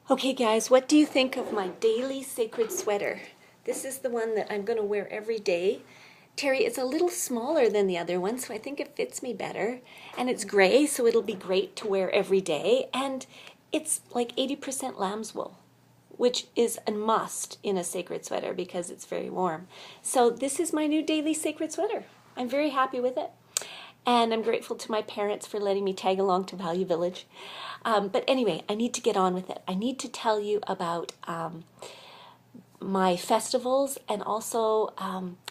Okay guys, what do you think of my daily sacred sweater? This is the one that I'm going to wear every day. Terry, it's a little smaller than the other one, so I think it fits me better. And it's gray, so it'll be great to wear every day. And it's like 80% lamb's wool, which is a must in a sacred sweater because it's very warm. So this is my new daily sacred sweater. I'm very happy with it. And I'm grateful to my parents for letting me tag along to Value Village. But anyway, I need to get on with it. I need to tell you about my festivals and also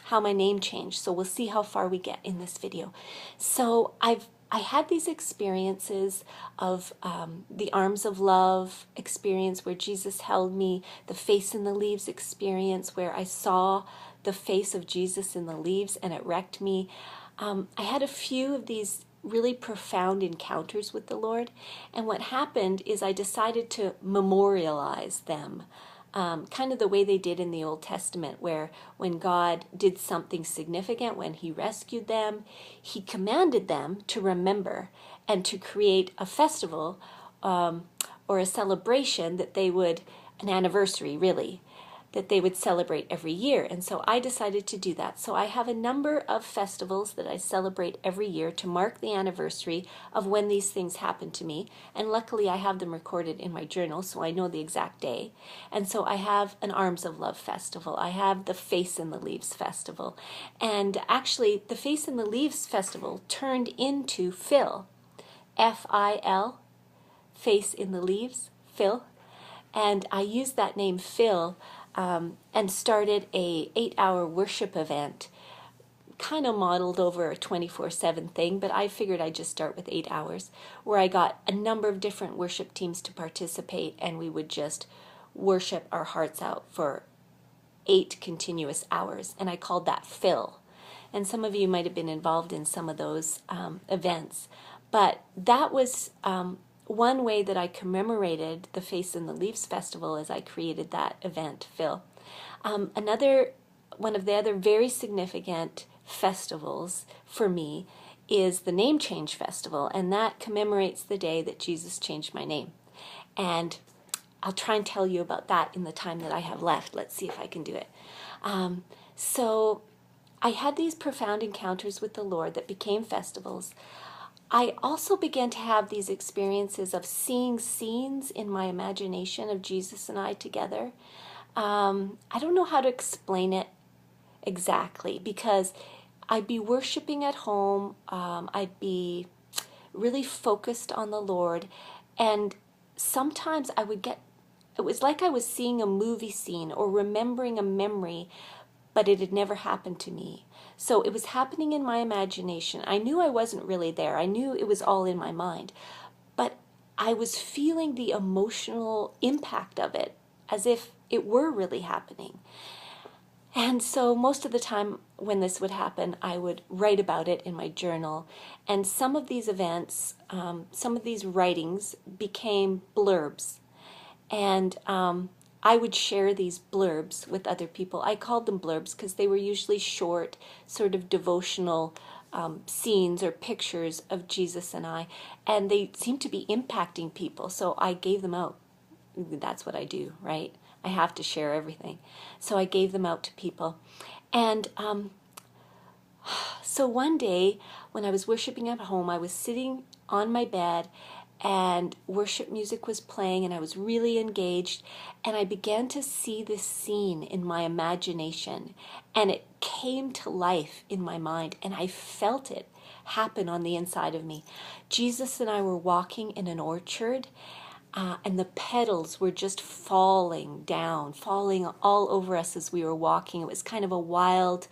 how my name changed. So we'll see how far we get in this video. So I had these experiences of the arms of love experience where Jesus held me, the face in the leaves experience where I saw the face of Jesus in the leaves and it wrecked me. I had a few of these really profound encounters with the Lord, and what happened is I decided to memorialize them, kind of the way they did in the Old Testament, where when God did something significant, when he rescued them, he commanded them to remember and to create a festival or a celebration that they would, an anniversary really, that they would celebrate every year. And so I decided to do that. So I have a number of festivals that I celebrate every year to mark the anniversary of when these things happened to me. And luckily I have them recorded in my journal, so I know the exact day. And so I have an Arms of Love festival. I have the Face in the Leaves festival. And actually the Face in the Leaves festival turned into Phil, F-I-L, Face in the Leaves, Phil. And I used that name Phil and started a 8-hour worship event, kind of modeled over a 24/7 thing, but I figured I'd just start with 8 hours, where I got a number of different worship teams to participate, and we would just worship our hearts out for 8 continuous hours, and I called that Phil. And some of you might have been involved in some of those events, but that was one way that I commemorated the Face in the Leaves Festival as I created that event, Phil. One of the other very significant festivals for me is the Name Change Festival, and that commemorates the day that Jesus changed my name. And I'll try and tell you about that in the time that I have left. Let's see if I can do it. So I had these profound encounters with the Lord that became festivals. I also began to have these experiences of seeing scenes in my imagination of Jesus and I together. I don't know how to explain it exactly, because I'd be worshiping at home, I'd be really focused on the Lord, and sometimes I would get, it was like I was seeing a movie scene or remembering a memory, but it had never happened to me. So it was happening in my imagination. I knew I wasn't really there. I knew it was all in my mind. But I was feeling the emotional impact of it as if it were really happening. And so most of the time when this would happen, I would write about it in my journal. And some of these events, some of these writings became blurbs. And I would share these blurbs with other people. I called them blurbs because they were usually short, sort of devotional scenes or pictures of Jesus and I, and they seemed to be impacting people, so I gave them out. That's what I do, right? I have to share everything. So I gave them out to people. And so one day when I was worshiping at home, I was sitting on my bed and worship music was playing and I was really engaged, and I began to see this scene in my imagination, and it came to life in my mind, and I felt it happen on the inside of me. Jesus and I were walking in an orchard, and the petals were just falling down, falling all over us as we were walking. It was kind of a wild,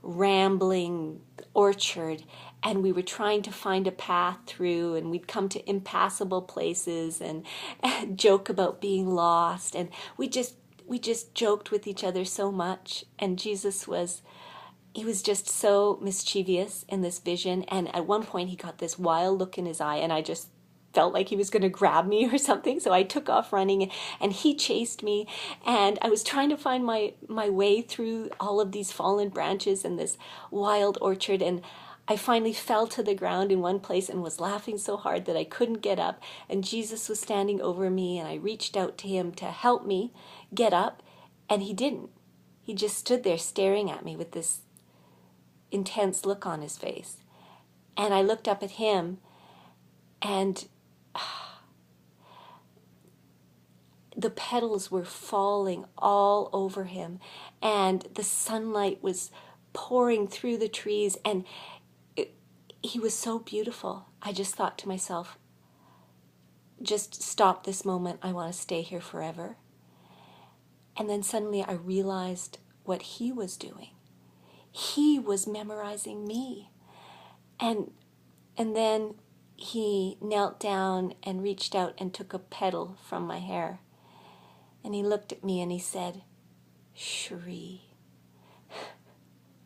rambling orchard, and we were trying to find a path through, and we'd come to impassable places and joke about being lost, and we just joked with each other so much. And Jesus he was just so mischievous in this vision, and at one point he got this wild look in his eye, and I just felt like he was going to grab me or something, so I took off running, and he chased me, and I was trying to find my way through all of these fallen branches in this wild orchard, and I finally fell to the ground in one place and was laughing so hard that I couldn't get up. And Jesus was standing over me, and I reached out to him to help me get up, and he didn't. He just stood there staring at me with this intense look on his face. And I looked up at him, and the petals were falling all over him, and the sunlight was pouring through the trees, and he was so beautiful. I just thought to myself, just stop this moment. I want to stay here forever. And then suddenly I realized what he was doing. He was memorizing me. And then he knelt down and reached out and took a petal from my hair. And he looked at me and he said, Cherie.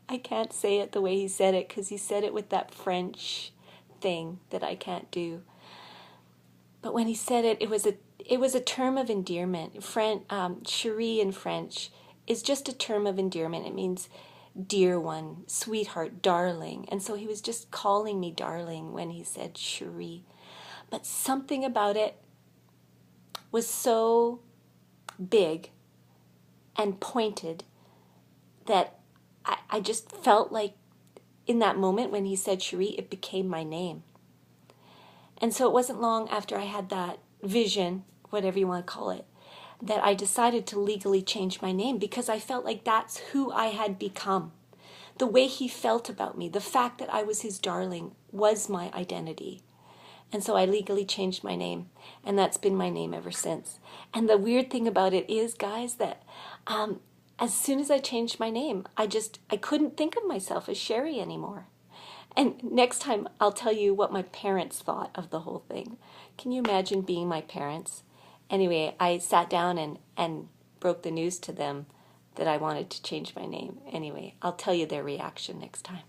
I can't say it the way he said it because he said it with that French thing that I can't do. But when he said it, it was a term of endearment. Cherie in French is just a term of endearment. It means dear one, sweetheart, darling. And so he was just calling me darling when he said Cherie. But something about it was so big and pointed that I just felt like in that moment when he said Cherie, it became my name. And so it wasn't long after I had that vision, whatever you want to call it, that I decided to legally change my name because I felt like that's who I had become. The way he felt about me, the fact that I was his darling was my identity. And so I legally changed my name, and that's been my name ever since. And the weird thing about it is, guys, that as soon as I changed my name, I couldn't think of myself as Cherie anymore. And next time I'll tell you what my parents thought of the whole thing. Can you imagine being my parents? Anyway, I sat down and broke the news to them that I wanted to change my name. Anyway, I'll tell you their reaction next time.